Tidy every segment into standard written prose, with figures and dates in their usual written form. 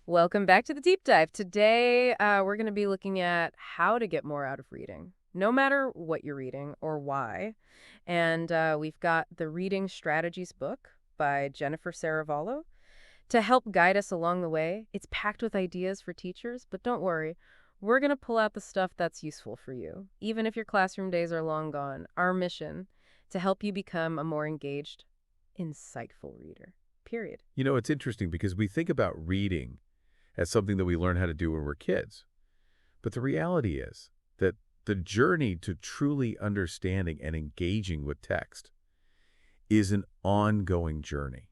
Welcome back to the deep dive. Today, we're going to be looking at how to get more out of reading, no matter what you're reading or why. And we've got the Reading Strategies book by Jennifer Saravallo to help guide us along the way. It's packed with ideas for teachers, but don't worry, we're going to pull out the stuff that's useful for you. Even if your classroom days are long gone, our mission to help you become a more engaged, insightful reader. Period. It's interesting because we think about reading as something that we learn how to do when we're kids. But the reality is that the journey to truly understanding and engaging with text is an ongoing journey.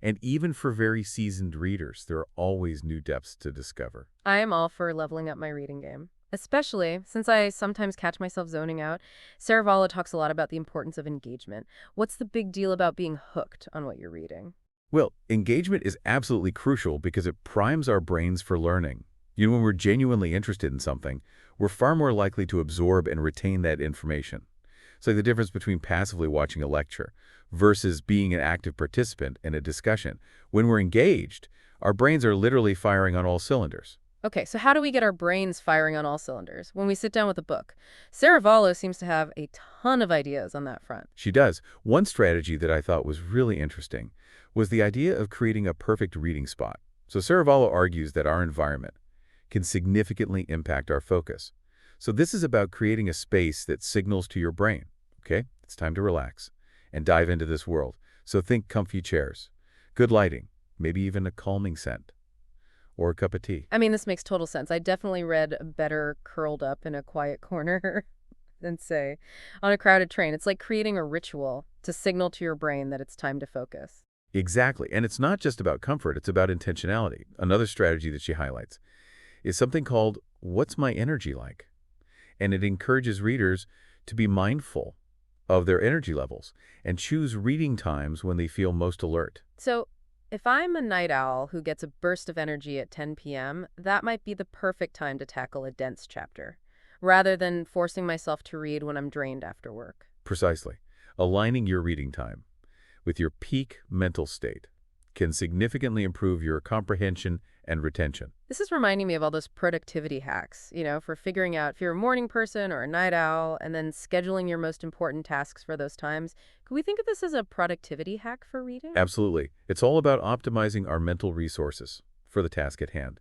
And even for very seasoned readers, there are always new depths to discover. I am all for leveling up my reading game, especially since I sometimes catch myself zoning out. Saravallo talks a lot about the importance of engagement. What's the big deal about being hooked on what you're reading? Well, engagement is absolutely crucial because it primes our brains for learning. When we're genuinely interested in something, we're far more likely to absorb and retain that information. It's like the difference between passively watching a lecture versus being an active participant in a discussion. When we're engaged, our brains are literally firing on all cylinders. Okay, so how do we get our brains firing on all cylinders when we sit down with a book? Saravallo seems to have a ton of ideas on that front. She does. One strategy that I thought was really interesting was the idea of creating a perfect reading spot. So Saravallo argues that our environment can significantly impact our focus. So this is about creating a space that signals to your brain, okay, it's time to relax and dive into this world. So think comfy chairs, good lighting, maybe even a calming scent, or a cup of tea. I mean, this makes total sense. I definitely read better curled up in a quiet corner than, say, on a crowded train. It's like creating a ritual to signal to your brain that it's time to focus. Exactly. And it's not just about comfort, it's about intentionality. Another strategy that she highlights is something called What's My Energy Like? And it encourages readers to be mindful of their energy levels and choose reading times when they feel most alert. So, if I'm a night owl who gets a burst of energy at 10 p.m., that might be the perfect time to tackle a dense chapter, rather than forcing myself to read when I'm drained after work. Precisely. Aligning your reading time with your peak mental state can significantly improve your comprehension and retention. This is reminding me of all those productivity hacks, for figuring out if you're a morning person or a night owl, and then scheduling your most important tasks for those times. Could we think of this as a productivity hack for reading? Absolutely. It's all about optimizing our mental resources for the task at hand.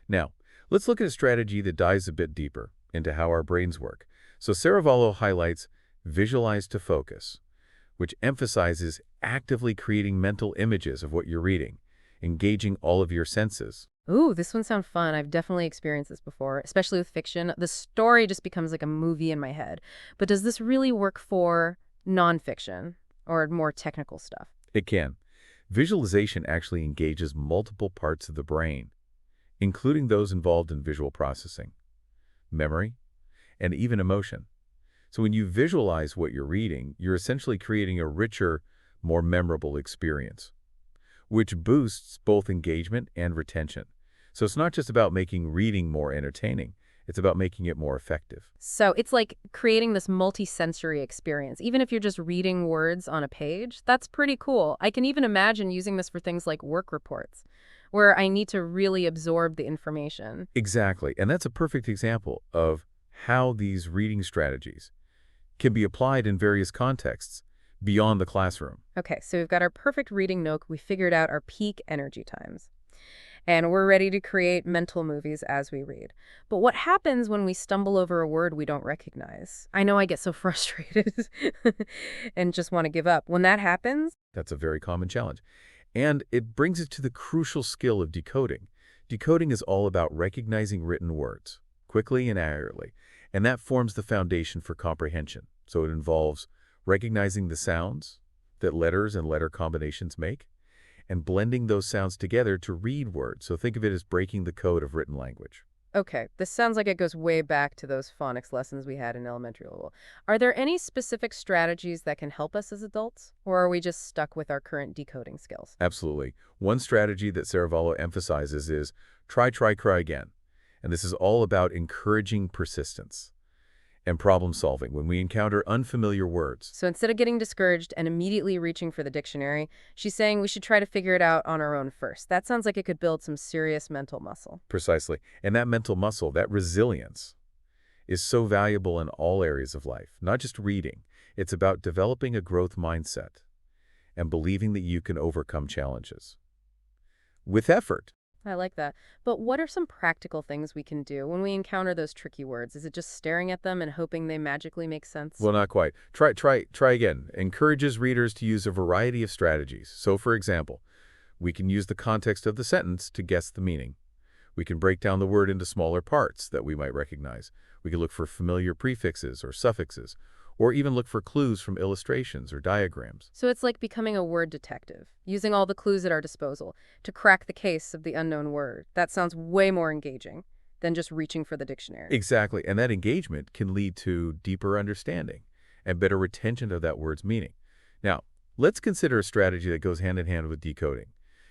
Now, let's look at a strategy that dives a bit deeper into how our brains work. So Saravallo highlights visualize to focus, which emphasizes actively creating mental images of what you're reading, engaging all of your senses. Ooh, this one sounds fun. I've definitely experienced this before, especially with fiction. The story just becomes like a movie in my head. But does this really work for nonfiction or more technical stuff? It can. Visualization actually engages multiple parts of the brain, including those involved in visual processing, memory, and even emotion. So when you visualize what you're reading, you're essentially creating a richer, more memorable experience, which boosts both engagement and retention. So it's not just about making reading more entertaining, it's about making it more effective. So it's like creating this multi-sensory experience. Even if you're just reading words on a page, that's pretty cool. I can even imagine using this for things like work reports, where I need to really absorb the information. Exactly, and that's a perfect example of how these reading strategies can be applied in various contexts beyond the classroom. Okay, so we've got our perfect reading nook. We figured out our peak energy times. And we're ready to create mental movies as we read. But what happens when we stumble over a word we don't recognize? I know I get so frustrated and just want to give up. When that happens, That's a very common challenge. And it brings us to the crucial skill of decoding. Decoding is all about recognizing written words quickly and accurately, and that forms the foundation for comprehension. So it involves recognizing the sounds that letters and letter combinations make, and blending those sounds together to read words. So think of it as breaking the code of written language. okay, this sounds like it goes way back to those phonics lessons we had in elementary school. Are there any specific strategies that can help us as adults, or are we just stuck with our current decoding skills? Absolutely. One strategy that Saravallo emphasizes is try, try, try again. And this is all about encouraging persistence. and problem solving when we encounter unfamiliar words. So instead of getting discouraged and immediately reaching for the dictionary, she's saying we should try to figure it out on our own first. That sounds like it could build some serious mental muscle. Precisely. And that mental muscle, that resilience, is so valuable in all areas of life, not just reading. It's about developing a growth mindset and believing that you can overcome challenges with effort. I like that. But what are some practical things we can do when we encounter those tricky words? Is it just staring at them and hoping they magically make sense? Well, not quite. Try again. Encourages readers to use a variety of strategies. So, for example, we can use the context of the sentence to guess the meaning. We can break down the word into smaller parts that we might recognize. We can look for familiar prefixes or suffixes, or even look for clues from illustrations or diagrams. So it's like becoming a word detective, using all the clues at our disposal to crack the case of the unknown word. That sounds way more engaging than just reaching for the dictionary. Exactly, and that engagement can lead to deeper understanding and better retention of that word's meaning. Now, let's consider a strategy that goes hand in hand with decoding.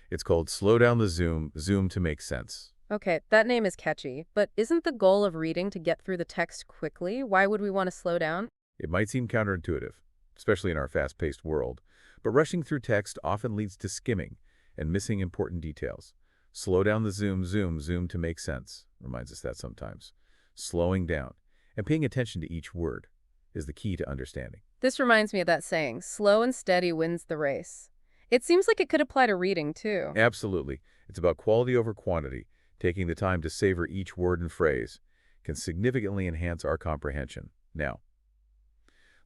It's called slow down the zoom to make sense. Okay, that name is catchy, but isn't the goal of reading to get through the text quickly? Why would we want to slow down? It might seem counterintuitive, especially in our fast-paced world, but rushing through text often leads to skimming and missing important details. Slow down the zoom to make sense. Reminds us that sometimes. Slowing down and paying attention to each word is the key to understanding. This reminds me of that saying, slow and steady wins the race. It seems like it could apply to reading, too. Absolutely. It's about quality over quantity. Taking the time to savor each word and phrase can significantly enhance our comprehension. Now,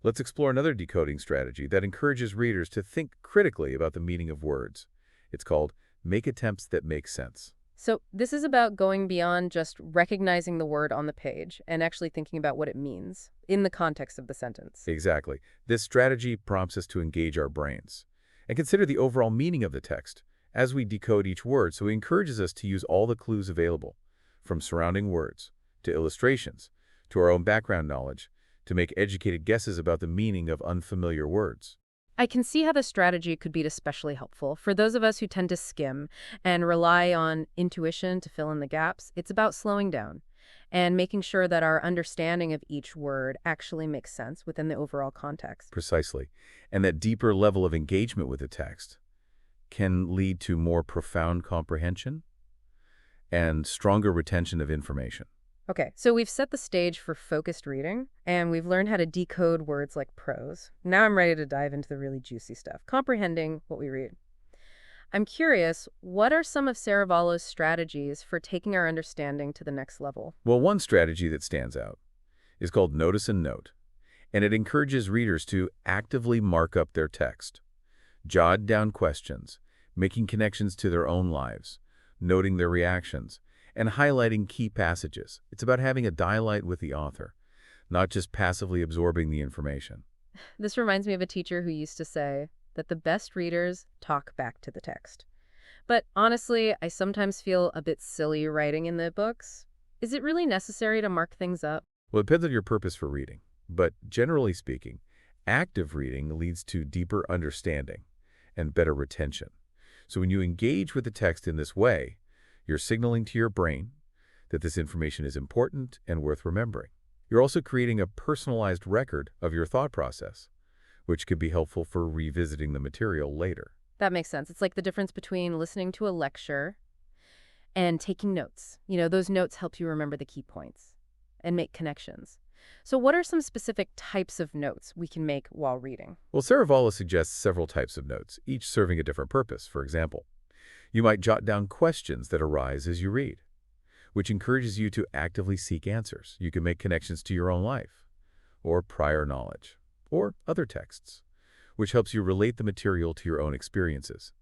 let's explore another decoding strategy that encourages readers to think critically about the meaning of words. It's called Make Attempts That Make Sense. So this is about going beyond just recognizing the word on the page and actually thinking about what it means in the context of the sentence. Exactly. This strategy prompts us to engage our brains and consider the overall meaning of the text as we decode each word, so it encourages us to use all the clues available, from surrounding words to illustrations to our own background knowledge, to make educated guesses about the meaning of unfamiliar words. I can see how the strategy could be especially helpful for those of us who tend to skim and rely on intuition to fill in the gaps. It's about slowing down and making sure that our understanding of each word actually makes sense within the overall context. Precisely. And that deeper level of engagement with the text can lead to more profound comprehension and stronger retention of information. Okay, so we've set the stage for focused reading, and we've learned how to decode words like prose. Now I'm ready to dive into the really juicy stuff, comprehending what we read. I'm curious, what are some of Saravallo's strategies for taking our understanding to the next level? Well, one strategy that stands out is called Notice and Note, and it encourages readers to actively mark up their text, jot down questions, making connections to their own lives, noting their reactions, and highlighting key passages. It's about having a dialogue with the author, not just passively absorbing the information. This reminds me of a teacher who used to say that the best readers talk back to the text. But honestly, I sometimes feel a bit silly writing in the books. Is it really necessary to mark things up? Well, it depends on your purpose for reading, but generally speaking, active reading leads to deeper understanding and better retention. So when you engage with the text in this way, you're signaling to your brain that this information is important and worth remembering. You're also creating a personalized record of your thought process, which could be helpful for revisiting the material later. That makes sense. It's like the difference between listening to a lecture and taking notes. You know, those notes help you remember the key points and make connections. So what are some specific types of notes we can make while reading? Well, Saravallo suggests several types of notes, each serving a different purpose. For example, you might jot down questions that arise as you read, which encourages you to actively seek answers. You can make connections to your own life, or prior knowledge, or other texts, which helps you relate the material to your own experiences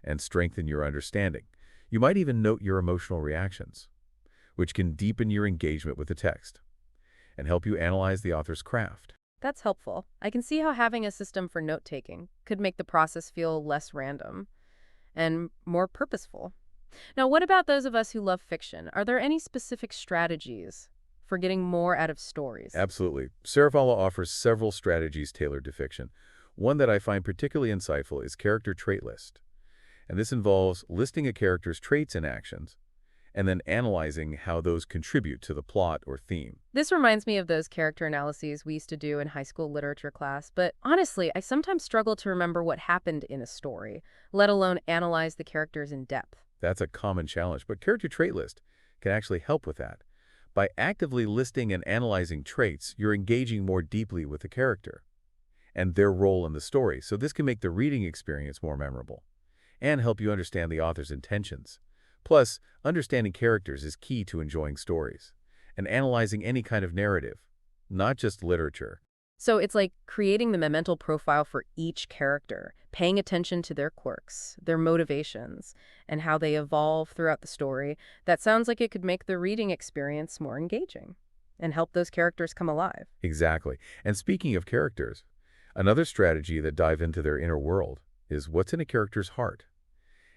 and strengthen your understanding. You might even note your emotional reactions, which can deepen your engagement with the text and help you analyze the author's craft. That's helpful. I can see how having a system for note-taking could make the process feel less random and more purposeful. Now, what about those of us who love fiction? Are there any specific strategies for getting more out of stories? Absolutely. Saravallo offers several strategies tailored to fiction. One that I find particularly insightful is character trait list. And this involves listing a character's traits and actions, and then analyzing how those contribute to the plot or theme. This reminds me of those character analyses we used to do in high school literature class, but honestly, I sometimes struggle to remember what happened in a story, let alone analyze the characters in depth. That's a common challenge, but Character Trait List can actually help with that. By actively listing and analyzing traits, you're engaging more deeply with the character and their role in the story, so this can make the reading experience more memorable and help you understand the author's intentions. Plus, understanding characters is key to enjoying stories and analyzing any kind of narrative, not just literature. So it's like creating the mental profile for each character, paying attention to their quirks, their motivations, and how they evolve throughout the story. That sounds like it could make the reading experience more engaging and help those characters come alive. Exactly. And speaking of characters, another strategy that dive into their inner world is what's in a character's heart.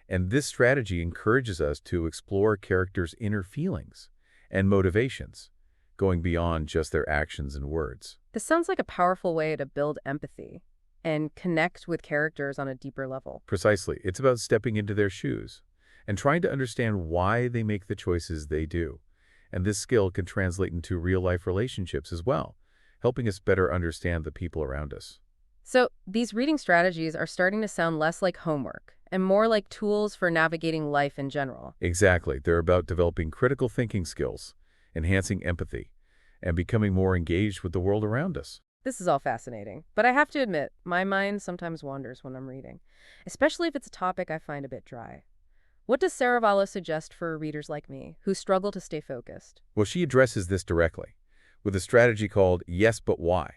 And this strategy encourages us to explore characters' inner feelings and motivations, going beyond just their actions and words. This sounds like a powerful way to build empathy and connect with characters on a deeper level. Precisely. It's about stepping into their shoes and trying to understand why they make the choices they do. And this skill can translate into real-life relationships as well, helping us better understand the people around us. So these reading strategies are starting to sound less like homework and more like tools for navigating life in general. Exactly. They're about developing critical thinking skills, enhancing empathy, and becoming more engaged with the world around us. This is all fascinating, but I have to admit, my mind sometimes wanders when I'm reading, especially if it's a topic I find a bit dry. What does Saravallo suggest for readers like me who struggle to stay focused? Well, she addresses this directly with a strategy called Yes, But Why?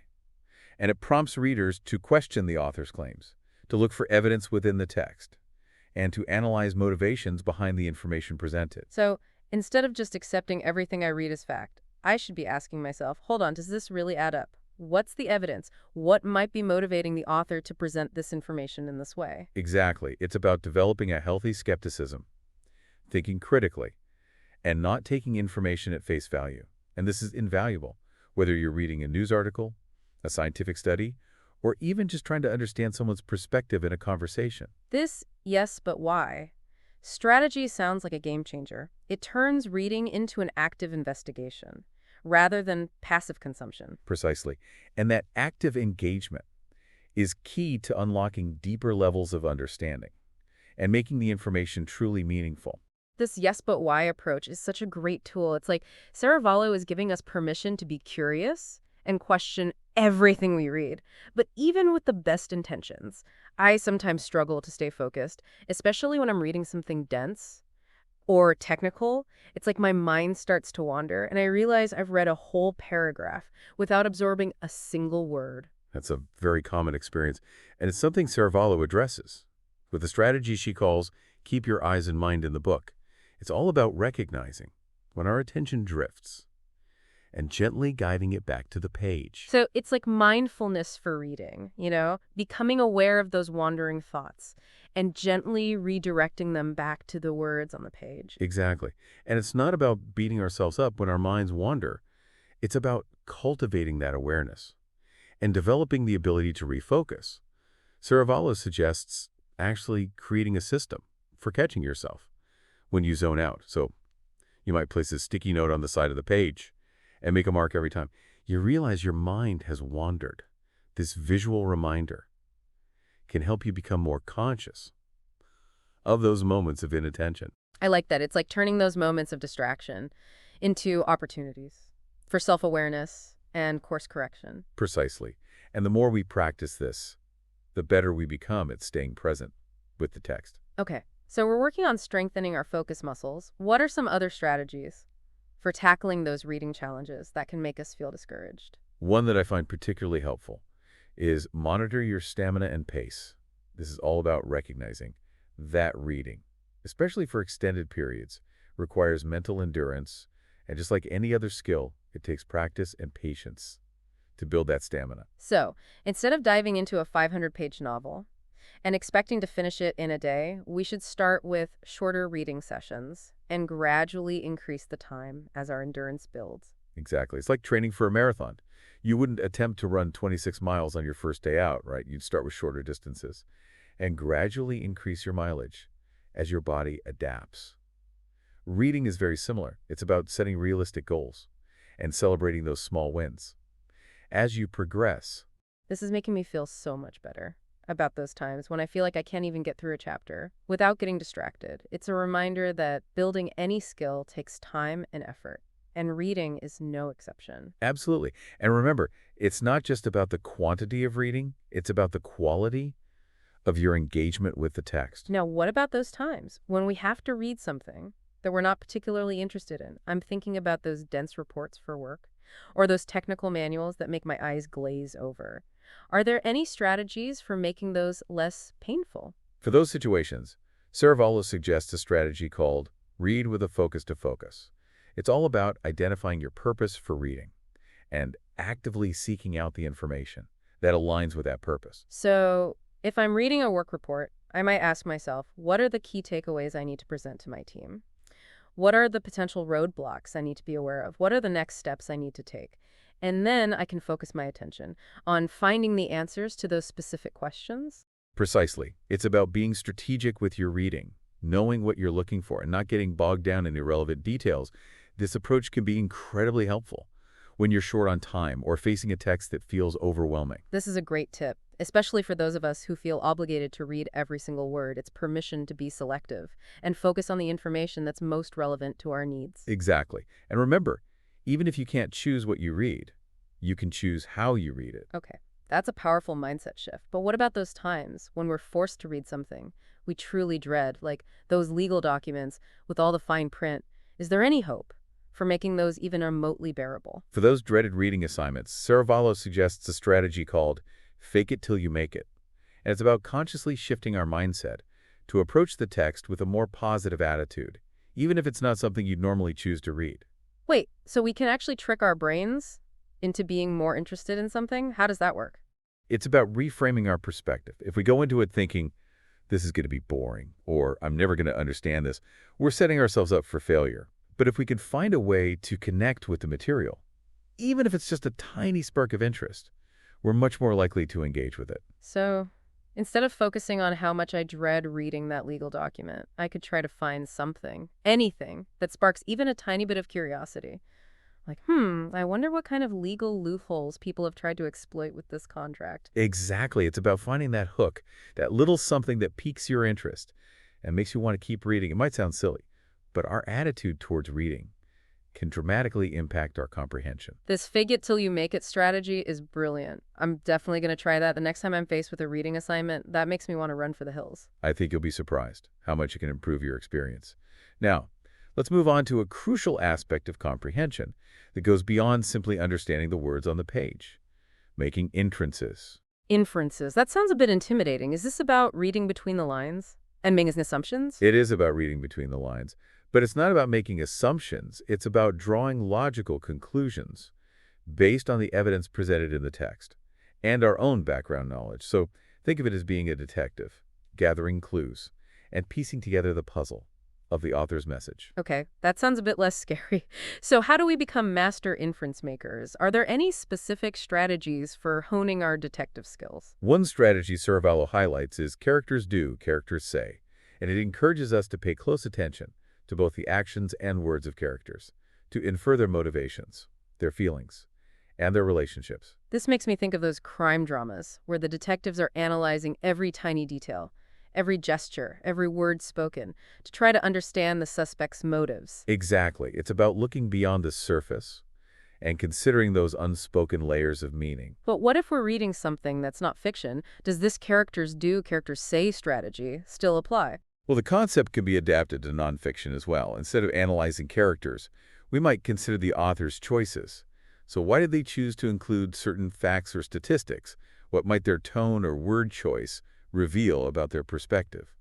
And it prompts readers to question the author's claims, to look for evidence within the text, and to analyze motivations behind the information presented. So instead of just accepting everything I read as fact, I should be asking myself, hold on, does this really add up? What's the evidence? What might be motivating the author to present this information in this way? Exactly. It's about developing a healthy skepticism, thinking critically, and not taking information at face value. And this is invaluable, whether you're reading a news article, a scientific study, or even just trying to understand someone's perspective in a conversation. This yes, but why? Strategy sounds like a game changer. It turns reading into an active investigation rather than passive consumption. Precisely. And that active engagement is key to unlocking deeper levels of understanding and making the information truly meaningful. This yes, but why approach is such a great tool. It's like Saravallo is giving us permission to be curious and question everything we read. But even with the best intentions, I sometimes struggle to stay focused, especially when I'm reading something dense or technical. It's like my mind starts to wander, and I realize I've read a whole paragraph without absorbing a single word. That's a very common experience, and it's something Saravallo addresses with a strategy she calls Keep Your Eyes and Mind in the Book. It's all about recognizing when our attention drifts and gently guiding it back to the page. So it's like mindfulness for reading, becoming aware of those wandering thoughts and gently redirecting them back to the words on the page. Exactly. And it's not about beating ourselves up when our minds wander. It's about cultivating that awareness and developing the ability to refocus. Saravallo suggests actually creating a system for catching yourself when you zone out. So you might place a sticky note on the side of the page and make a mark every time you realize your mind has wandered. This visual reminder can help you become more conscious of those moments of inattention. I like that. It's like turning those moments of distraction into opportunities for self-awareness and course correction. Precisely. And the more we practice this, the better we become at staying present with the text. Okay, so we're working on strengthening our focus muscles. What are some other strategies for tackling those reading challenges that can make us feel discouraged? One that I find particularly helpful is monitor your stamina and pace. This is all about recognizing that reading, especially for extended periods, requires mental endurance, and just like any other skill, it takes practice and patience to build that stamina. So, instead of diving into a 500-page novel and expecting to finish it in a day, we should start with shorter reading sessions and gradually increase the time as our endurance builds. Exactly. It's like training for a marathon. You wouldn't attempt to run 26 miles on your first day out, right? You'd start with shorter distances and gradually increase your mileage as your body adapts. Reading is very similar. It's about setting realistic goals and celebrating those small wins. As you progress, This is making me feel so much better about those times when I feel like I can't even get through a chapter without getting distracted. It's a reminder that building any skill takes time and effort, and reading is no exception. absolutely. And remember, it's not just about the quantity of reading, it's about the quality of your engagement with the text. Now, what about those times when we have to read something that we're not particularly interested in? I'm thinking about those dense reports for work or those technical manuals that make my eyes glaze over. Are there any strategies for making those less painful? For those situations, Saravallo suggests a strategy called read with a focus to focus. It's all about identifying your purpose for reading and actively seeking out the information that aligns with that purpose. So, if I'm reading a work report, I might ask myself, what are the key takeaways I need to present to my team? What are the potential roadblocks I need to be aware of? What are the next steps I need to take? And then I can focus my attention on finding the answers to those specific questions. Precisely. It's about being strategic with your reading, knowing what you're looking for, and not getting bogged down in irrelevant details. This approach can be incredibly helpful when you're short on time or facing a text that feels overwhelming. This is a great tip, especially for those of us who feel obligated to read every single word. It's permission to be selective and focus on the information that's most relevant to our needs. Exactly. And remember, even if you can't choose what you read, you can choose how you read it. Okay, that's a powerful mindset shift. But what about those times when we're forced to read something we truly dread, like those legal documents with all the fine print? Is there any hope for making those even remotely bearable? For those dreaded reading assignments, Saravallo suggests a strategy called fake it till you make it. And it's about consciously shifting our mindset to approach the text with a more positive attitude, even if it's not something you'd normally choose to read. Wait, so we can actually trick our brains into being more interested in something? How does that work? It's about reframing our perspective. If we go into it thinking, this is going to be boring, or I'm never going to understand this, we're setting ourselves up for failure. But if we can find a way to connect with the material, even if it's just a tiny spark of interest, we're much more likely to engage with it. So, instead of focusing on how much I dread reading that legal document, I could try to find something, anything, that sparks even a tiny bit of curiosity. Like, I wonder what kind of legal loopholes people have tried to exploit with this contract. Exactly. It's about finding that hook, that little something that piques your interest and makes you want to keep reading. It might sound silly, but our attitude towards reading can dramatically impact our comprehension. This fake it till you make it strategy is brilliant. I'm definitely going to try that the next time I'm faced with a reading assignment. That makes me want to run for the hills. I think you'll be surprised how much it can improve your experience. Now, let's move on to a crucial aspect of comprehension that goes beyond simply understanding the words on the page, making inferences. Inferences. That sounds a bit intimidating. Is this about reading between the lines and making assumptions? It is about reading between the lines, but it's not about making assumptions. It's about drawing logical conclusions based on the evidence presented in the text and our own background knowledge. So think of it as being a detective, gathering clues and piecing together the puzzle of the author's message. Okay, that sounds a bit less scary. So how do we become master inference makers? Are there any specific strategies for honing our detective skills? One strategy Saravallo highlights is characters do, characters say, and it encourages us to pay close attention to both the actions and words of characters, to infer their motivations, their feelings, and their relationships. This makes me think of those crime dramas where the detectives are analyzing every tiny detail, every gesture, every word spoken, to try to understand the suspect's motives. Exactly. It's about looking beyond the surface and considering those unspoken layers of meaning. But what if we're reading something that's not fiction? Does this characters do, characters say strategy still apply? Well, the concept can be adapted to nonfiction as well. Instead of analyzing characters, we might consider the author's choices. So why did they choose to include certain facts or statistics? What might their tone or word choice reveal about their perspective?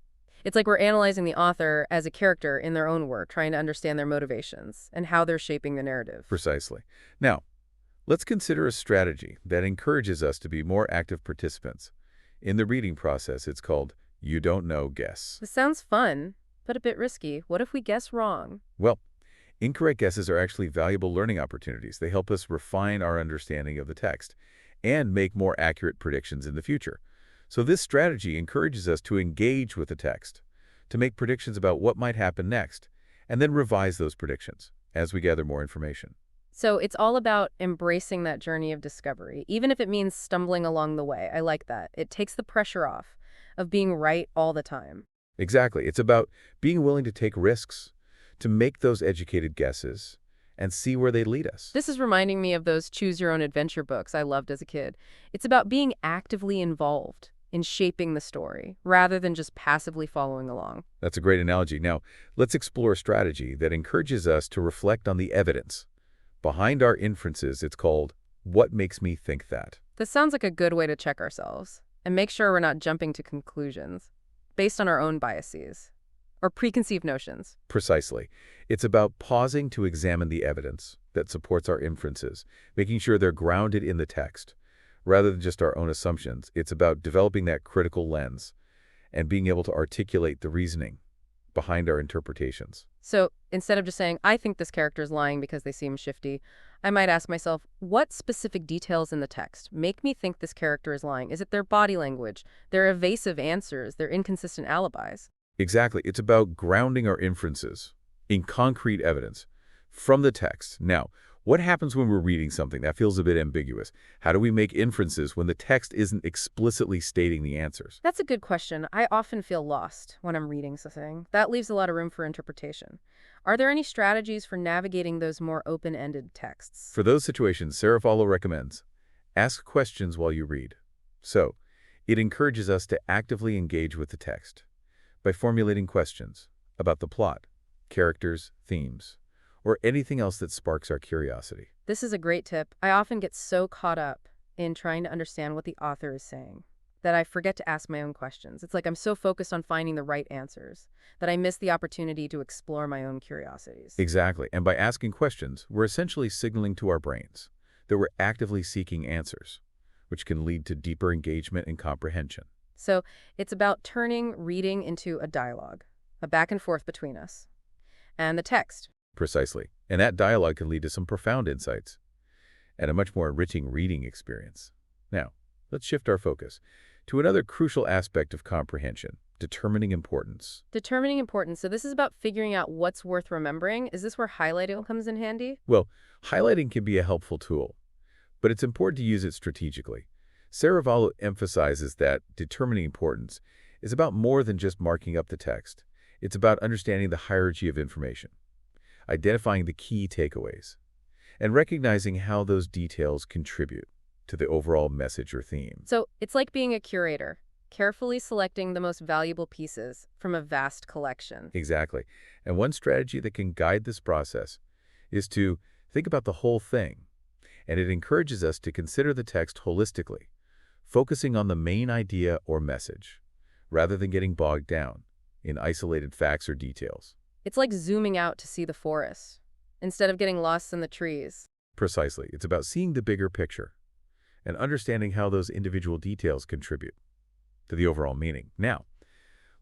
It's like we're analyzing the author as a character in their own work, trying to understand their motivations and how they're shaping the narrative. Precisely. Now, let's consider a strategy that encourages us to be more active participants. In the reading process, it's called You Don't Know, Guess. This sounds fun, but a bit risky. What if we guess wrong? Well, incorrect guesses are actually valuable learning opportunities. They help us refine our understanding of the text and make more accurate predictions in the future. So this strategy encourages us to engage with the text, to make predictions about what might happen next, and then revise those predictions as we gather more information. So it's all about embracing that journey of discovery, even if it means stumbling along the way. I like that. It takes the pressure off of being right all the time. Exactly. It's about being willing to take risks, to make those educated guesses, and see where they lead us. This is reminding me of those choose your own adventure books I loved as a kid. It's about being actively involved in shaping the story rather than just passively following along. That's a great analogy. Now, let's explore a strategy that encourages us to reflect on the evidence. Behind our inferences, it's called "What Makes Me Think That?" This sounds like a good way to check ourselves and make sure we're not jumping to conclusions based on our own biases or preconceived notions. Precisely. It's about pausing to examine the evidence that supports our inferences, making sure they're grounded in the text, rather than just our own assumptions. It's about developing that critical lens and being able to articulate the reasoning behind our interpretations. So instead of just saying, I think this character is lying because they seem shifty, I might ask myself, what specific details in the text make me think this character is lying? Is it their body language, their evasive answers, their inconsistent alibis? Exactly. It's about grounding our inferences in concrete evidence from the text. Now, what happens when we're reading something that feels a bit ambiguous? How do we make inferences when the text isn't explicitly stating the answers? That's a good question. I often feel lost when I'm reading something. That leaves a lot of room for interpretation. Are there any strategies for navigating those more open-ended texts? For those situations, Serafalo recommends ask questions while you read. So, it encourages us to actively engage with the text by formulating questions about the plot, characters, themes, or anything else that sparks our curiosity. This is a great tip. I often get so caught up in trying to understand what the author is saying that I forget to ask my own questions. It's like I'm so focused on finding the right answers that I miss the opportunity to explore my own curiosities. Exactly. And by asking questions, we're essentially signaling to our brains that we're actively seeking answers, which can lead to deeper engagement and comprehension. So it's about turning reading into a dialogue, a back and forth between us and the text. Precisely. And that dialogue can lead to some profound insights and a much more enriching reading experience. Now, let's shift our focus to another crucial aspect of comprehension, determining importance. Determining importance. So this is about figuring out what's worth remembering. Is this where highlighting comes in handy? Well, highlighting can be a helpful tool, but it's important to use it strategically. Saravallo emphasizes that determining importance is about more than just marking up the text. It's about understanding the hierarchy of information, identifying the key takeaways, and recognizing how those details contribute to the overall message or theme. So it's like being a curator, carefully selecting the most valuable pieces from a vast collection. Exactly. And one strategy that can guide this process is to think about the whole thing, and it encourages us to consider the text holistically, focusing on the main idea or message, rather than getting bogged down in isolated facts or details. It's like zooming out to see the forest instead of getting lost in the trees. Precisely. It's about seeing the bigger picture and understanding how those individual details contribute to the overall meaning. Now,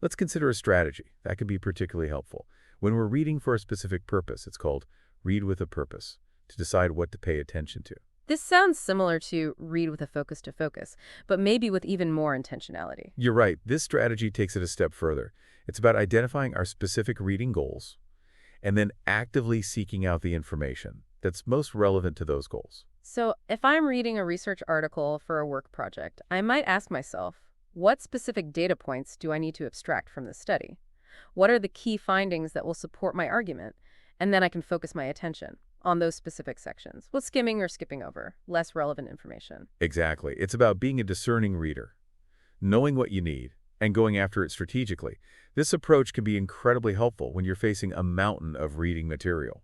let's consider a strategy that can be particularly helpful. When we're reading for a specific purpose, it's called read with a purpose, to decide what to pay attention to. This sounds similar to read with a focus to focus, but maybe with even more intentionality. You're right. This strategy takes it a step further. It's about identifying our specific reading goals and then actively seeking out the information that's most relevant to those goals. So if I'm reading a research article for a work project, I might ask myself, what specific data points do I need to abstract from this study? What are the key findings that will support my argument? And then I can focus my attention on those specific sections, with skimming or skipping over less relevant information. Exactly. It's about being a discerning reader, knowing what you need, and going after it strategically. This approach can be incredibly helpful when you're facing a mountain of reading material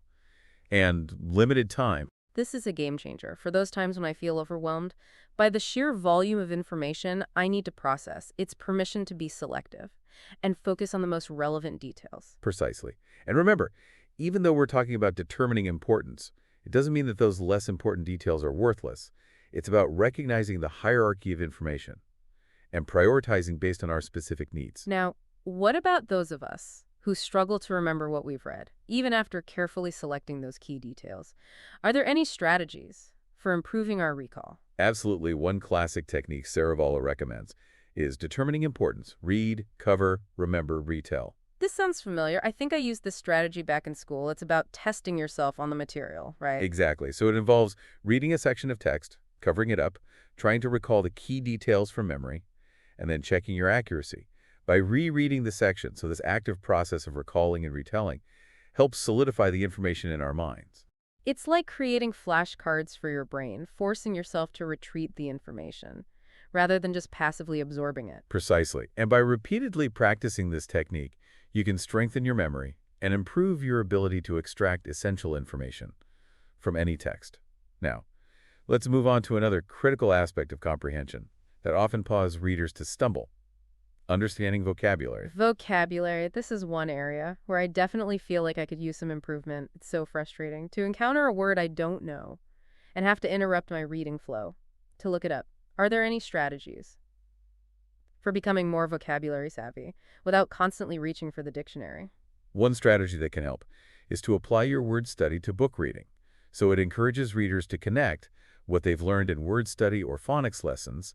and limited time. This is a game changer for those times when I feel overwhelmed by the sheer volume of information I need to process. It's permission to be selective and focus on the most relevant details. Precisely. And remember, even though we're talking about determining importance, it doesn't mean that those less important details are worthless. It's about recognizing the hierarchy of information and prioritizing based on our specific needs. Now, what about those of us who struggle to remember what we've read, even after carefully selecting those key details? Are there any strategies for improving our recall? Absolutely. One classic technique Saravallo recommends is determining importance. Read, cover, remember, retell. This sounds familiar. I think I used this strategy back in school. It's about testing yourself on the material, right? Exactly. So it involves reading a section of text, covering it up, trying to recall the key details from memory, and then checking your accuracy. By rereading the section, so this active process of recalling and retelling helps solidify the information in our minds. It's like creating flashcards for your brain, forcing yourself to retreat the information, rather than just passively absorbing it. Precisely. And by repeatedly practicing this technique, you can strengthen your memory and improve your ability to extract essential information from any text. Now, let's move on to another critical aspect of comprehension that often causes readers to stumble: understanding vocabulary. Vocabulary, this is one area where I definitely feel like I could use some improvement. It's so frustrating to encounter a word I don't know and have to interrupt my reading flow to look it up. Are there any strategies for becoming more vocabulary savvy without constantly reaching for the dictionary? One strategy that can help is to apply your word study to book reading. So it encourages readers to connect what they've learned in word study or phonics lessons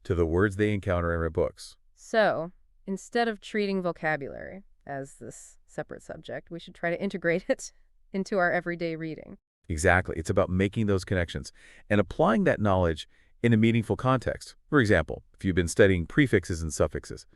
to the words they encounter in our books. So, instead of treating vocabulary as this separate subject, we should try to integrate it into our everyday reading. Exactly. It's about making those connections and applying that knowledge in a meaningful context. For example, if you've been studying prefixes and suffixes,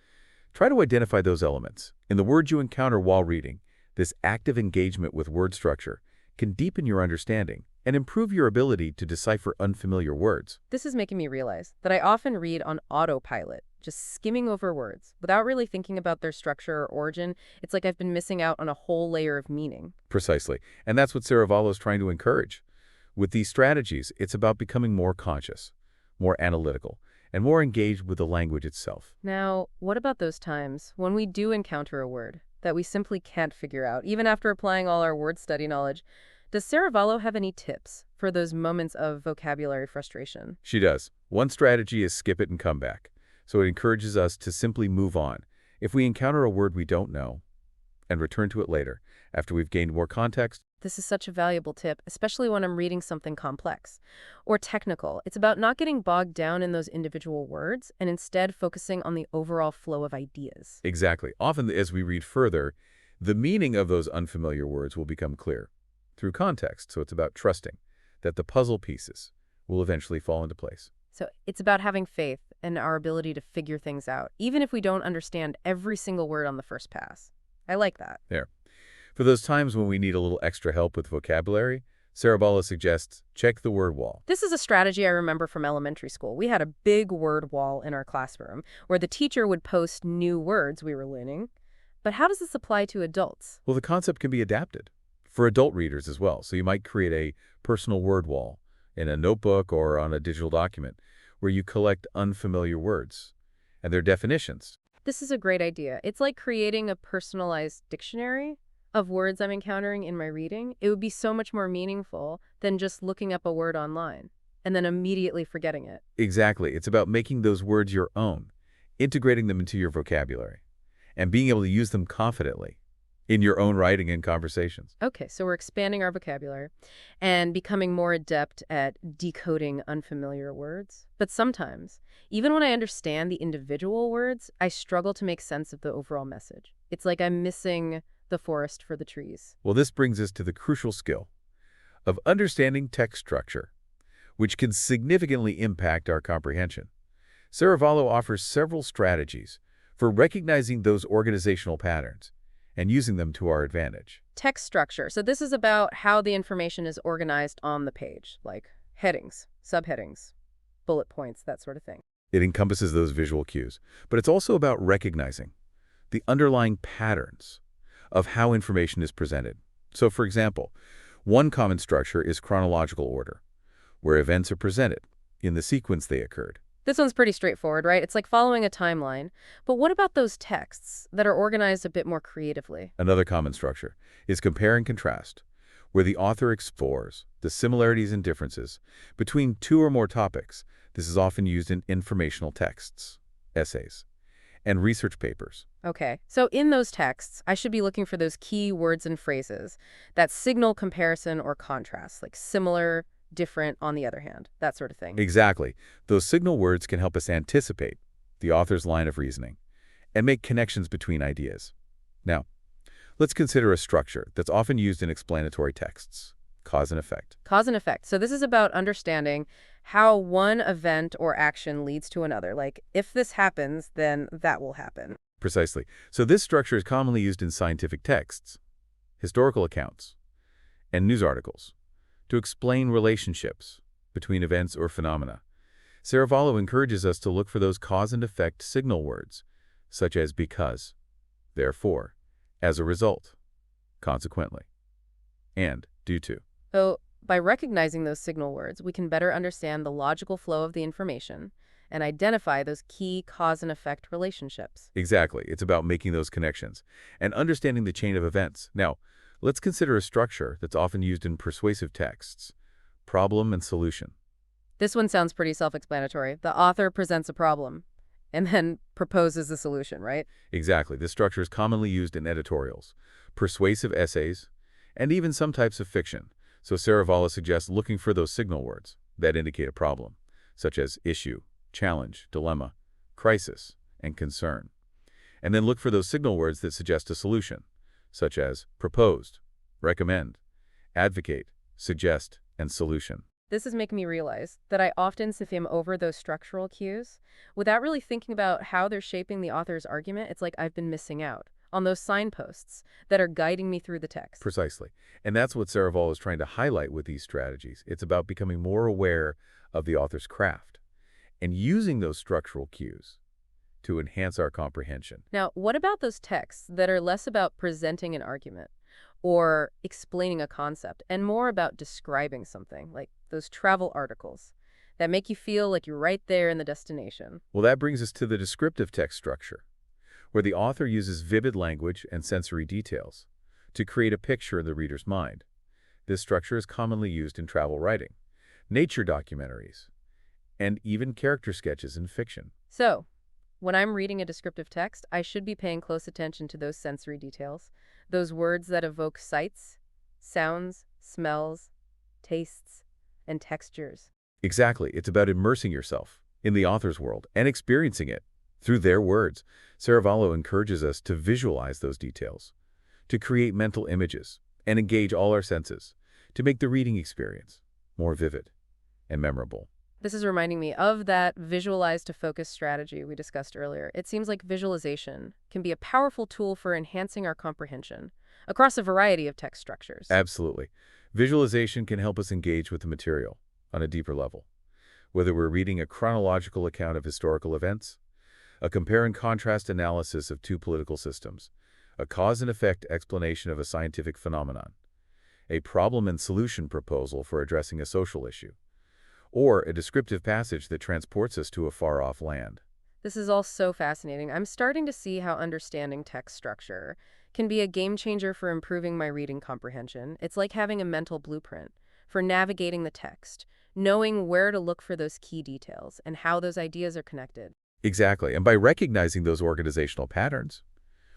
try to identify those elements. In the words you encounter while reading, this active engagement with word structure can deepen your understanding and improve your ability to decipher unfamiliar words. This is making me realize that I often read on autopilot, just skimming over words, without really thinking about their structure or origin. It's like I've been missing out on a whole layer of meaning. Precisely. And that's what Saravallo is trying to encourage. With these strategies, it's about becoming more conscious, more analytical, and more engaged with the language itself. Now, what about those times when we do encounter a word that we simply can't figure out, even after applying all our word study knowledge? Does Saravallo have any tips for those moments of vocabulary frustration? She does. One strategy is skip it and come back. So it encourages us to simply move on if we encounter a word we don't know and return to it later after we've gained more context. This is such a valuable tip, especially when I'm reading something complex or technical. It's about not getting bogged down in those individual words and instead focusing on the overall flow of ideas. Exactly. Often as we read further, the meaning of those unfamiliar words will become clear through context. So it's about trusting that the puzzle pieces will eventually fall into place. So it's about having faith in our ability to figure things out, even if we don't understand every single word on the first pass. I like that. There. For those times when we need a little extra help with vocabulary, Saravallo suggests check the word wall. This is a strategy I remember from elementary school. We had a big word wall in our classroom where the teacher would post new words we were learning. But how does this apply to adults? Well, the concept can be adapted for adult readers as well. So you might create a personal word wall in a notebook or on a digital document where you collect unfamiliar words and their definitions. This is a great idea. It's like creating a personalized dictionary of words I'm encountering in my reading. It would be so much more meaningful than just looking up a word online and then immediately forgetting it. Exactly. It's about making those words your own, integrating them into your vocabulary, and being able to use them confidently in your own writing and conversations. Okay, so we're expanding our vocabulary and becoming more adept at decoding unfamiliar words. But sometimes, even when I understand the individual words, I struggle to make sense of the overall message. It's like I'm missing the forest for the trees. Well, this brings us to the crucial skill of understanding text structure, which can significantly impact our comprehension. Saravallo offers several strategies for recognizing those organizational patterns and using them to our advantage. Text structure. So this is about how the information is organized on the page, like headings, subheadings, bullet points, that sort of thing. It encompasses those visual cues, but it's also about recognizing the underlying patterns of how information is presented. So, for example, one common structure is chronological order, where events are presented in the sequence they occurred. This one's pretty straightforward, right? It's like following a timeline. But what about those texts that are organized a bit more creatively? Another common structure is compare and contrast, where the author explores the similarities and differences between two or more topics. This is often used in informational texts, essays, and research papers. Okay, so in those texts, I should be looking for those key words and phrases that signal comparison or contrast, like similar, different, on the other hand, that sort of thing. Exactly. Those signal words can help us anticipate the author's line of reasoning and make connections between ideas. Now, let's consider a structure that's often used in explanatory texts, cause and effect. Cause and effect. So this is about understanding how one event or action leads to another. Like, if this happens, then that will happen. Precisely. So this structure is commonly used in scientific texts, historical accounts, and news articles to explain relationships between events or phenomena. Saravallo encourages us to look for those cause and effect signal words, such as because, therefore, as a result, consequently, and due to. So by recognizing those signal words, we can better understand the logical flow of the information and identify those key cause and effect relationships. Exactly. It's about making those connections and understanding the chain of events. Now, let's consider a structure that's often used in persuasive texts, problem and solution. This one sounds pretty self-explanatory. The author presents a problem and then proposes a solution, right? Exactly. This structure is commonly used in editorials, persuasive essays, and even some types of fiction. So Saravallo suggests looking for those signal words that indicate a problem, such as issue, challenge, dilemma, crisis, and concern. And then look for those signal words that suggest a solution, such as proposed, recommend, advocate, suggest, and solution. This is making me realize that I often skim over those structural cues without really thinking about how they're shaping the author's argument. It's like I've been missing out on those signposts that are guiding me through the text. Precisely. And that's what Saravallo is trying to highlight with these strategies. It's about becoming more aware of the author's craft and using those structural cues to enhance our comprehension. Now, what about those texts that are less about presenting an argument or explaining a concept and more about describing something, like those travel articles that make you feel like you're right there in the destination? Well, that brings us to the descriptive text structure, where the author uses vivid language and sensory details to create a picture in the reader's mind. This structure is commonly used in travel writing, nature documentaries, and even character sketches in fiction. So, when I'm reading a descriptive text, I should be paying close attention to those sensory details, those words that evoke sights, sounds, smells, tastes, and textures. Exactly. It's about immersing yourself in the author's world and experiencing it through their words. Saravallo encourages us to visualize those details, to create mental images, and engage all our senses to make the reading experience more vivid and memorable. This is reminding me of that visualize to focus strategy we discussed earlier. It seems like visualization can be a powerful tool for enhancing our comprehension across a variety of text structures. Absolutely. Visualization can help us engage with the material on a deeper level. Whether we're reading a chronological account of historical events, a compare and contrast analysis of two political systems, a cause and effect explanation of a scientific phenomenon, a problem and solution proposal for addressing a social issue, or a descriptive passage that transports us to a far-off land. This is all so fascinating. I'm starting to see how understanding text structure can be a game changer for improving my reading comprehension. It's like having a mental blueprint for navigating the text, knowing where to look for those key details and how those ideas are connected. Exactly. And by recognizing those organizational patterns,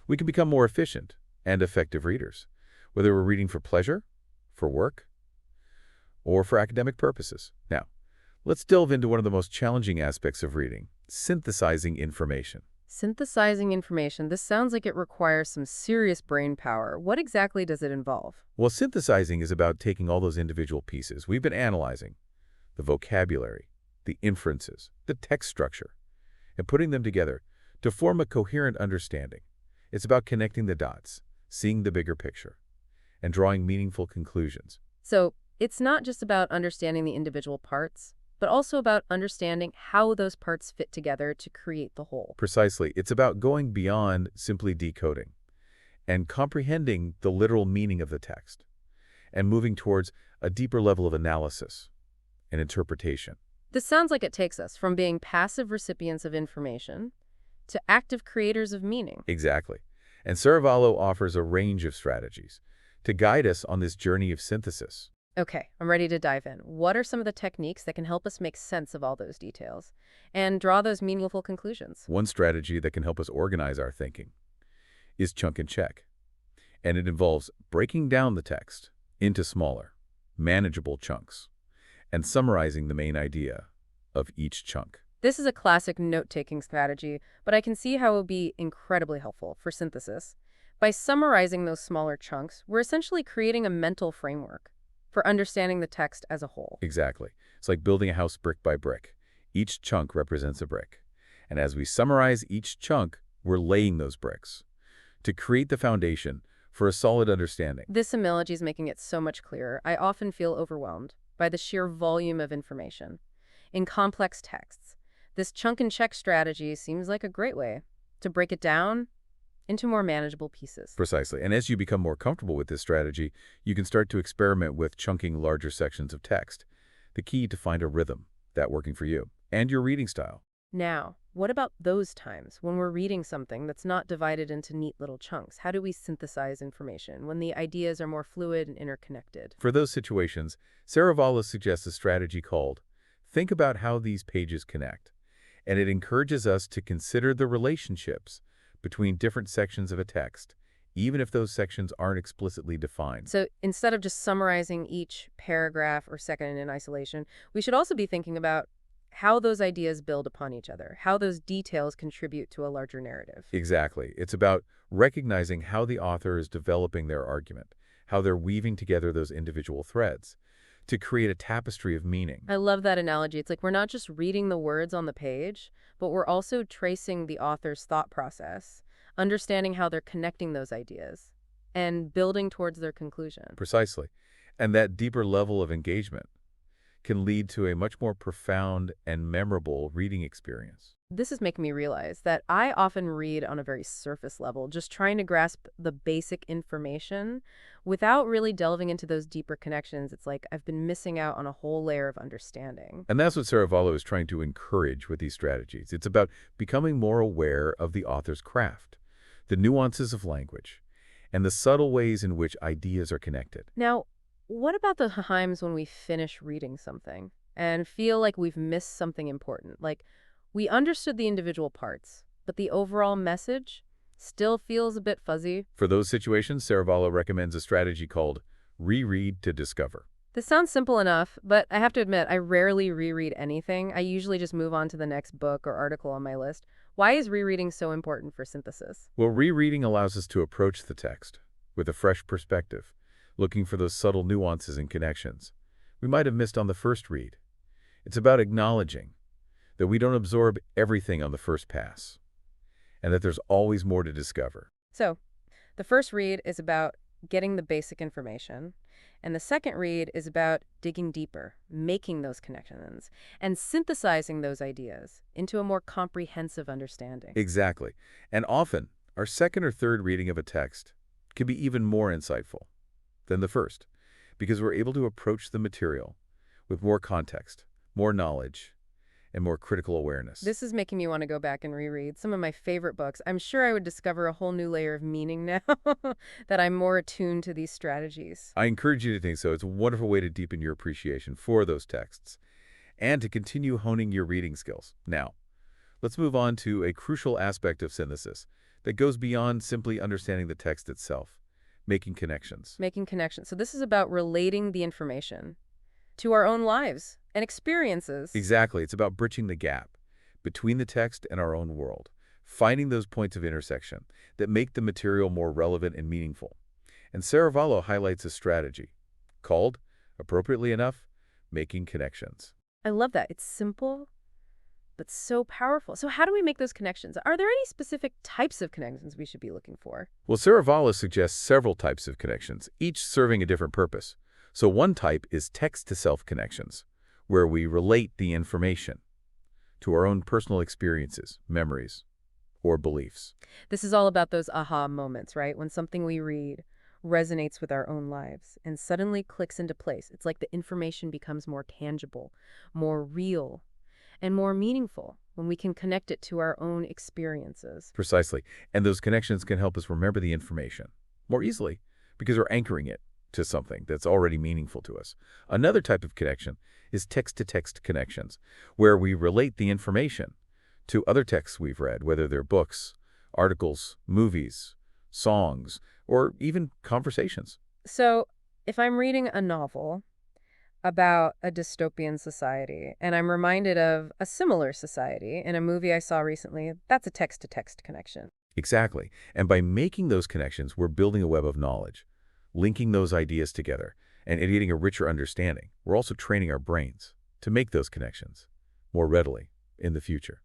we can become more efficient and effective readers, whether we're reading for pleasure, for work, or for academic purposes. Now, let's delve into one of the most challenging aspects of reading, synthesizing information. Synthesizing information, this sounds like it requires some serious brain power. What exactly does it involve? Well, synthesizing is about taking all those individual pieces we've been analyzing, the vocabulary, the inferences, the text structure, and putting them together to form a coherent understanding. It's about connecting the dots, seeing the bigger picture, and drawing meaningful conclusions. So it's not just about understanding the individual parts, but also about understanding how those parts fit together to create the whole. Precisely. It's about going beyond simply decoding and comprehending the literal meaning of the text and moving towards a deeper level of analysis and interpretation. This sounds like it takes us from being passive recipients of information to active creators of meaning. Exactly. And Saravallo offers a range of strategies to guide us on this journey of synthesis. Okay, I'm ready to dive in. What are some of the techniques that can help us make sense of all those details and draw those meaningful conclusions? One strategy that can help us organize our thinking is chunk and check. And it involves breaking down the text into smaller, manageable chunks and summarizing the main idea of each chunk. This is a classic note-taking strategy, but I can see how it would be incredibly helpful for synthesis. By summarizing those smaller chunks, we're essentially creating a mental framework for understanding the text as a whole. Exactly. It's like building a house brick by brick. Each chunk represents a brick. And as we summarize each chunk, we're laying those bricks to create the foundation for a solid understanding. This analogy is making it so much clearer. I often feel overwhelmed by the sheer volume of information. In complex texts, this chunk and check strategy seems like a great way to break it down into more manageable pieces. Precisely. And as you become more comfortable with this strategy, you can start to experiment with chunking larger sections of text. The key to find a rhythm that working for you and your reading style. Now, what about those times when we're reading something that's not divided into neat little chunks? How do we synthesize information when the ideas are more fluid and interconnected? For those situations, Saravala suggests a strategy called Think About How These Pages Connect, and it encourages us to consider the relationships between different sections of a text, even if those sections aren't explicitly defined. So instead of just summarizing each paragraph or second in isolation, we should also be thinking about how those ideas build upon each other, how those details contribute to a larger narrative. Exactly. It's about recognizing how the author is developing their argument, how they're weaving together those individual threads to create a tapestry of meaning. I love that analogy. It's like we're not just reading the words on the page, but we're also tracing the author's thought process, understanding how they're connecting those ideas, and building towards their conclusion. Precisely. And that deeper level of engagement can lead to a much more profound and memorable reading experience. This is making me realize that I often read on a very surface level, just trying to grasp the basic information without really delving into those deeper connections. It's like I've been missing out on a whole layer of understanding. And that's what Saravallo is trying to encourage with these strategies. It's about becoming more aware of the author's craft, the nuances of language, and the subtle ways in which ideas are connected. Now, what about the times when we finish reading something and feel like we've missed something important? Like we understood the individual parts, but the overall message still feels a bit fuzzy. For those situations, Saravallo recommends a strategy called reread to discover. This sounds simple enough, but I have to admit, I rarely reread anything. I usually just move on to the next book or article on my list. Why is rereading so important for synthesis? Well, rereading allows us to approach the text with a fresh perspective, looking for those subtle nuances and connections we might have missed on the first read. It's about acknowledging that we don't absorb everything on the first pass, and that there's always more to discover. So, the first read is about getting the basic information, and the second read is about digging deeper, making those connections, and synthesizing those ideas into a more comprehensive understanding. Exactly. And often, our second or third reading of a text can be even more insightful than the first, because we're able to approach the material with more context, more knowledge, and more critical awareness. This is making me want to go back and reread some of my favorite books. I'm sure I would discover a whole new layer of meaning now that I'm more attuned to these strategies. I encourage you to think so. It's a wonderful way to deepen your appreciation for those texts and to continue honing your reading skills. Now, let's move on to a crucial aspect of synthesis that goes beyond simply understanding the text itself, making connections. Making connections. So this is about relating the information to our own lives and experiences. Exactly. It's about bridging the gap between the text and our own world, finding those points of intersection that make the material more relevant and meaningful. And Saravallo highlights a strategy called, appropriately enough, making connections. I love that. It's simple, but so powerful. So how do we make those connections? Are there any specific types of connections we should be looking for? Well, Saravallo suggests several types of connections, each serving a different purpose. So one type is text-to-self connections, where we relate the information to our own personal experiences, memories, or beliefs. This is all about those aha moments, right? When something we read resonates with our own lives and suddenly clicks into place. It's like the information becomes more tangible, more real, and more meaningful when we can connect it to our own experiences. Precisely. And those connections can help us remember the information more easily because we're anchoring it to something that's already meaningful to us. Another type of connection is text-to-text connections, where we relate the information to other texts we've read, whether they're books, articles, movies, songs, or even conversations. So if I'm reading a novel about a dystopian society and I'm reminded of a similar society in a movie I saw recently, that's a text-to-text connection. Exactly. And by making those connections, we're building a web of knowledge, linking those ideas together, and getting a richer understanding. We're also training our brains to make those connections more readily in the future.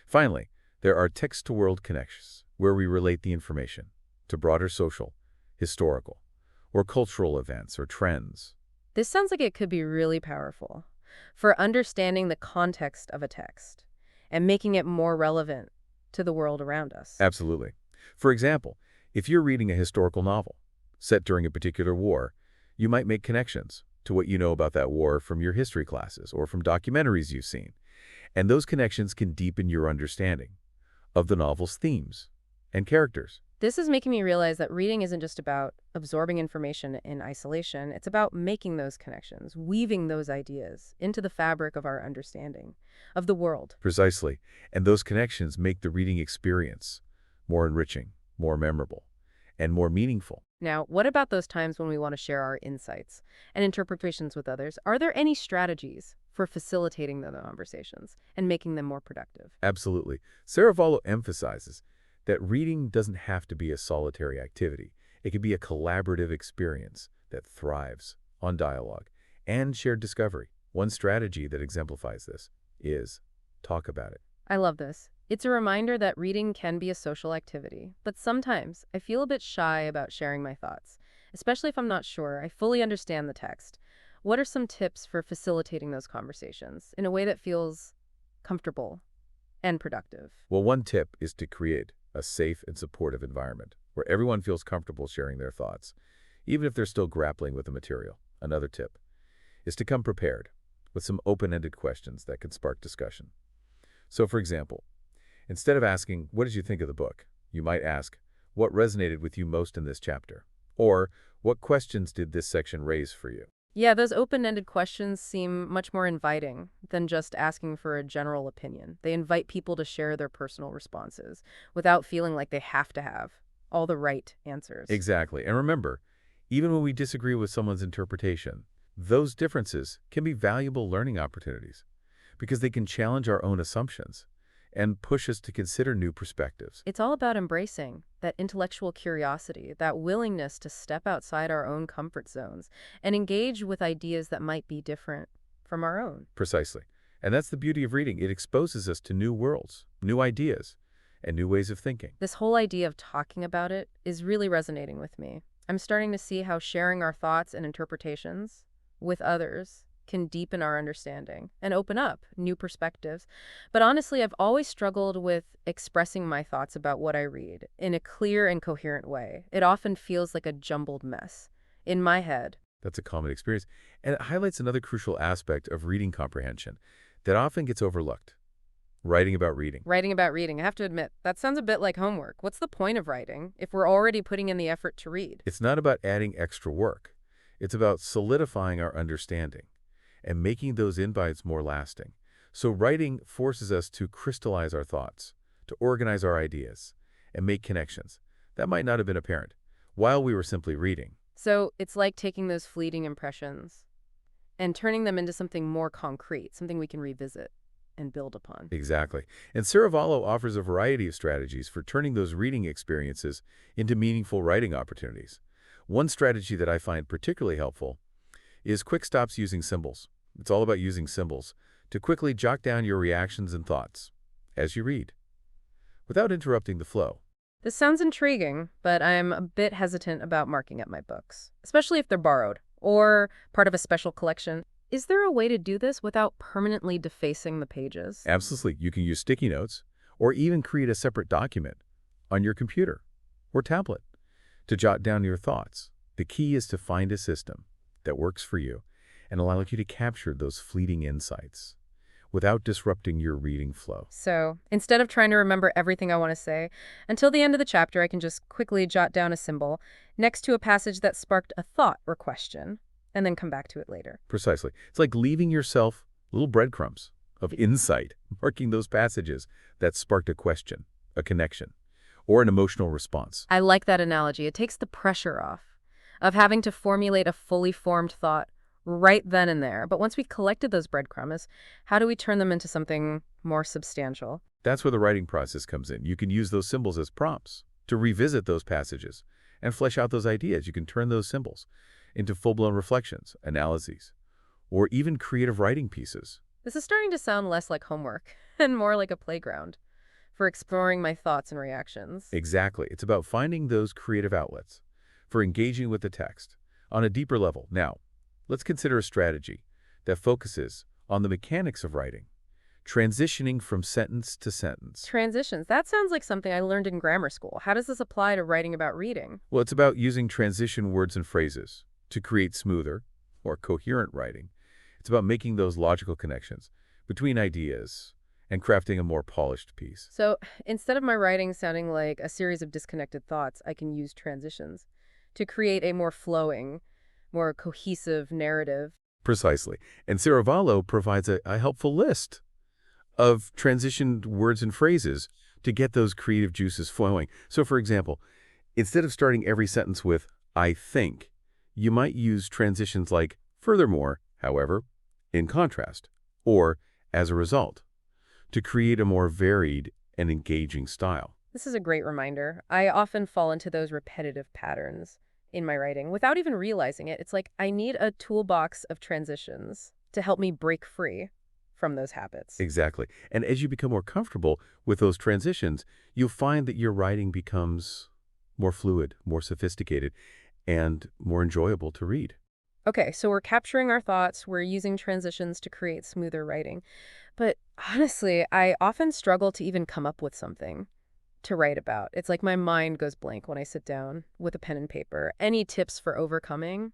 Finally, there are text-to-world connections, where we relate the information to broader social, historical, or cultural events or trends. This sounds like it could be really powerful for understanding the context of a text and making it more relevant to the world around us. Absolutely. For example, if you're reading a historical novel set during a particular war, you might make connections to what you know about that war from your history classes or from documentaries you've seen. And those connections can deepen your understanding of the novel's themes and characters. This is making me realize that reading isn't just about absorbing information in isolation. It's about making those connections, weaving those ideas into the fabric of our understanding of the world. Precisely. And those connections make the reading experience more enriching, more memorable, and more meaningful. Now, what about those times when we want to share our insights and interpretations with others? Are there any strategies for facilitating the conversations and making them more productive? Absolutely. Saravallo emphasizes that reading doesn't have to be a solitary activity. It can be a collaborative experience that thrives on dialogue and shared discovery. One strategy that exemplifies this is talk about it. I love this. It's a reminder that reading can be a social activity, but sometimes I feel a bit shy about sharing my thoughts, especially if I'm not sure I fully understand the text. What are some tips for facilitating those conversations in a way that feels comfortable and productive? Well, one tip is to create a safe and supportive environment where everyone feels comfortable sharing their thoughts, even if they're still grappling with the material. Another tip is to come prepared with some open-ended questions that can spark discussion. So, for example, instead of asking, "What did you think of the book?" you might ask, "What resonated with you most in this chapter?" Or, "What questions did this section raise for you?" Yeah, those open-ended questions seem much more inviting than just asking for a general opinion. They invite people to share their personal responses without feeling like they have to have all the right answers. Exactly. And remember, even when we disagree with someone's interpretation, those differences can be valuable learning opportunities because they can challenge our own assumptions and push us to consider new perspectives. It's all about embracing that intellectual curiosity, that willingness to step outside our own comfort zones and engage with ideas that might be different from our own. Precisely. And that's the beauty of reading. It exposes us to new worlds, new ideas, and new ways of thinking. This whole idea of talking about it is really resonating with me. I'm starting to see how sharing our thoughts and interpretations with others can deepen our understanding and open up new perspectives. But honestly, I've always struggled with expressing my thoughts about what I read in a clear and coherent way. It often feels like a jumbled mess in my head. That's a common experience. And it highlights another crucial aspect of reading comprehension that often gets overlooked. Writing about reading. Writing about reading, I have to admit, that sounds a bit like homework. What's the point of writing if we're already putting in the effort to read? It's not about adding extra work. It's about solidifying our understanding and making those insights more lasting. So writing forces us to crystallize our thoughts, to organize our ideas, and make connections that might not have been apparent while we were simply reading. So it's like taking those fleeting impressions and turning them into something more concrete, something we can revisit and build upon. Exactly. And Saravallo offers a variety of strategies for turning those reading experiences into meaningful writing opportunities. One strategy that I find particularly helpful is quick stops using symbols. It's all about using symbols to quickly jot down your reactions and thoughts as you read, without interrupting the flow. This sounds intriguing, but I'm a bit hesitant about marking up my books, especially if they're borrowed or part of a special collection. Is there a way to do this without permanently defacing the pages? Absolutely. You can use sticky notes or even create a separate document on your computer or tablet to jot down your thoughts. The key is to find a system that works for you and allow you to capture those fleeting insights without disrupting your reading flow. So instead of trying to remember everything I want to say, until the end of the chapter, I can just quickly jot down a symbol next to a passage that sparked a thought or question, and then come back to it later. Precisely. It's like leaving yourself little breadcrumbs of insight, marking those passages that sparked a question, a connection, or an emotional response. I like that analogy. It takes the pressure off of having to formulate a fully formed thought right then and there. But once we collected those breadcrumbs, how do we turn them into something more substantial? That's where the writing process comes in. You can use those symbols as prompts to revisit those passages and flesh out those ideas. You can turn those symbols into full-blown reflections, analyses, or even creative writing pieces. This is starting to sound less like homework and more like a playground for exploring my thoughts and reactions. Exactly. It's about finding those creative outlets for engaging with the text on a deeper level. Now, let's consider a strategy that focuses on the mechanics of writing, transitioning from sentence to sentence. Transitions. That sounds like something I learned in grammar school. How does this apply to writing about reading? Well, it's about using transition words and phrases to create smoother, more coherent writing. It's about making those logical connections between ideas and crafting a more polished piece. So instead of my writing sounding like a series of disconnected thoughts, I can use transitions to create a more flowing, more cohesive narrative. Precisely. And Saravallo provides a helpful list of transitioned words and phrases to get those creative juices flowing. So, for example, instead of starting every sentence with, I think, you might use transitions like, furthermore, however, in contrast, or as a result, to create a more varied and engaging style. This is a great reminder. I often fall into those repetitive patterns in my writing without even realizing it. It's like I need a toolbox of transitions to help me break free from those habits. Exactly. And as you become more comfortable with those transitions, you'll find that your writing becomes more fluid, more sophisticated, and more enjoyable to read. Okay, so we're capturing our thoughts, we're using transitions to create smoother writing. But honestly, I often struggle to even come up with something to write about. It's like my mind goes blank when I sit down with a pen and paper. Any tips for overcoming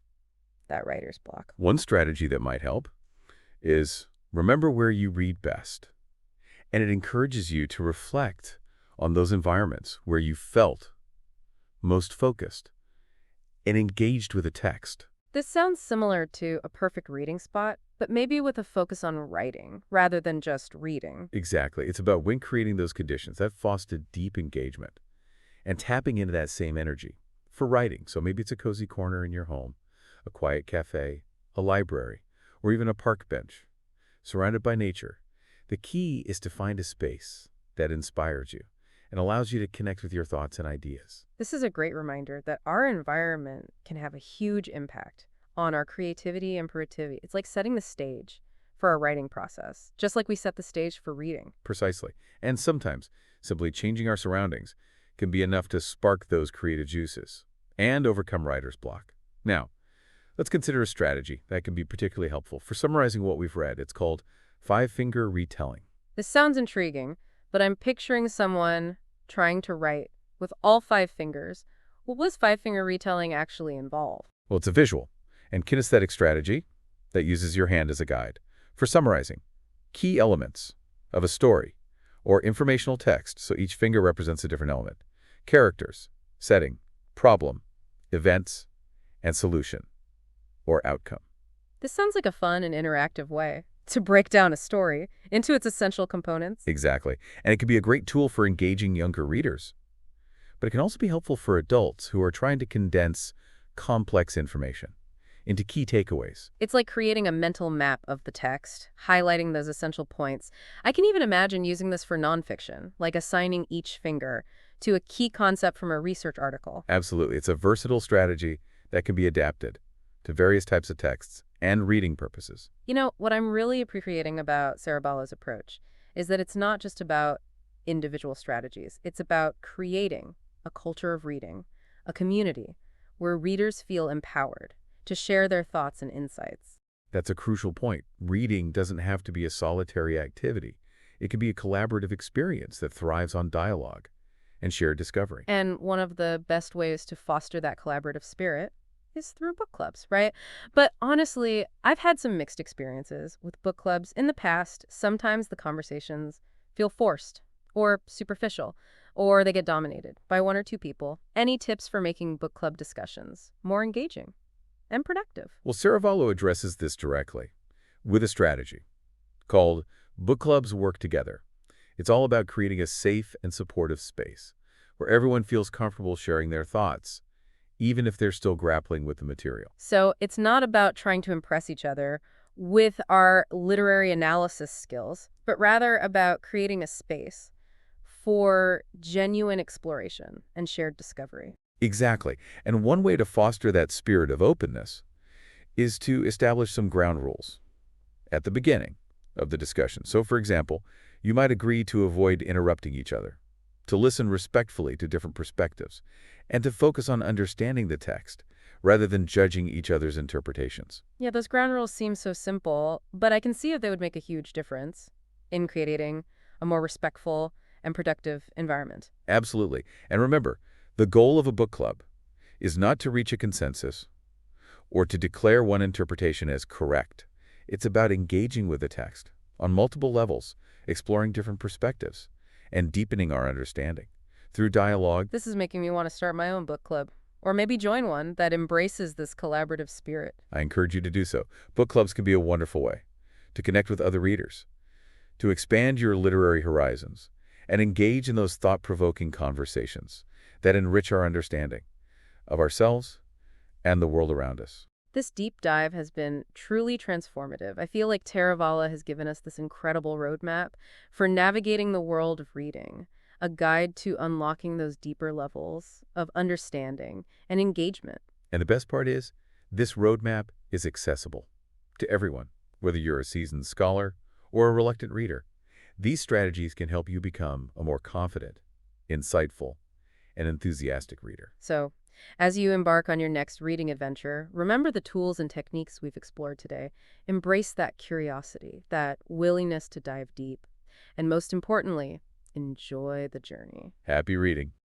that writer's block? One strategy that might help is remember where you read best. And it encourages you to reflect on those environments where you felt most focused and engaged with a text. This sounds similar to a perfect reading spot, but maybe with a focus on writing rather than just reading. Exactly. It's about when creating those conditions that foster deep engagement and tapping into that same energy for writing. So maybe it's a cozy corner in your home, a quiet cafe, a library, or even a park bench, surrounded by nature. The key is to find a space that inspires you and allows you to connect with your thoughts and ideas. This is a great reminder that our environment can have a huge impact on our creativity and productivity. It's like setting the stage for our writing process, just like we set the stage for reading. Precisely. And sometimes simply changing our surroundings can be enough to spark those creative juices and overcome writer's block. Now, let's consider a strategy that can be particularly helpful for summarizing what we've read. It's called five-finger retelling. This sounds intriguing, but I'm picturing someone trying to write with all five fingers. What does five-finger retelling actually involve? Well, it's a visual and kinesthetic strategy that uses your hand as a guide for summarizing key elements of a story or informational text, so each finger represents a different element: characters, setting, problem, events, and solution or outcome. This sounds like a fun and interactive way to break down a story into its essential components. Exactly. And it can be a great tool for engaging younger readers. But it can also be helpful for adults who are trying to condense complex information into key takeaways. It's like creating a mental map of the text, highlighting those essential points. I can even imagine using this for nonfiction, like assigning each finger to a key concept from a research article. Absolutely. It's a versatile strategy that can be adapted to various types of texts and reading purposes. You know, what I'm really appreciating about Saraballo's approach is that it's not just about individual strategies. It's about creating a culture of reading, a community where readers feel empowered to share their thoughts and insights. That's a crucial point. Reading doesn't have to be a solitary activity. It can be a collaborative experience that thrives on dialogue and shared discovery. And one of the best ways to foster that collaborative spirit is through book clubs, right? But honestly, I've had some mixed experiences with book clubs in the past. Sometimes the conversations feel forced or superficial, or they get dominated by one or two people. Any tips for making book club discussions more engaging and productive? Well, Saravallo addresses this directly with a strategy called Book Clubs Work Together. It's all about creating a safe and supportive space where everyone feels comfortable sharing their thoughts, even if they're still grappling with the material. So it's not about trying to impress each other with our literary analysis skills, but rather about creating a space for genuine exploration and shared discovery. Exactly. And one way to foster that spirit of openness is to establish some ground rules at the beginning of the discussion. So, for example, you might agree to avoid interrupting each other, to listen respectfully to different perspectives, and to focus on understanding the text rather than judging each other's interpretations. Yeah, those ground rules seem so simple, but I can see if they would make a huge difference in creating a more respectful and productive environment. Absolutely. And remember, the goal of a book club is not to reach a consensus or to declare one interpretation as correct. It's about engaging with the text on multiple levels, exploring different perspectives, and deepening our understanding. Through dialogue, This is making me want to start my own book club, or maybe join one that embraces this collaborative spirit. I encourage you to do so. Book clubs can be a wonderful way to connect with other readers, to expand your literary horizons, and engage in those thought-provoking conversations that enrich our understanding of ourselves and the world around us. This deep dive has been truly transformative. I feel like Theravada has given us this incredible roadmap for navigating the world of reading, a guide to unlocking those deeper levels of understanding and engagement. And the best part is, this roadmap is accessible to everyone, whether you're a seasoned scholar or a reluctant reader. These strategies can help you become a more confident, insightful, and enthusiastic reader. So, as you embark on your next reading adventure, remember the tools and techniques we've explored today. Embrace that curiosity, that willingness to dive deep, and most importantly, enjoy the journey. Happy reading!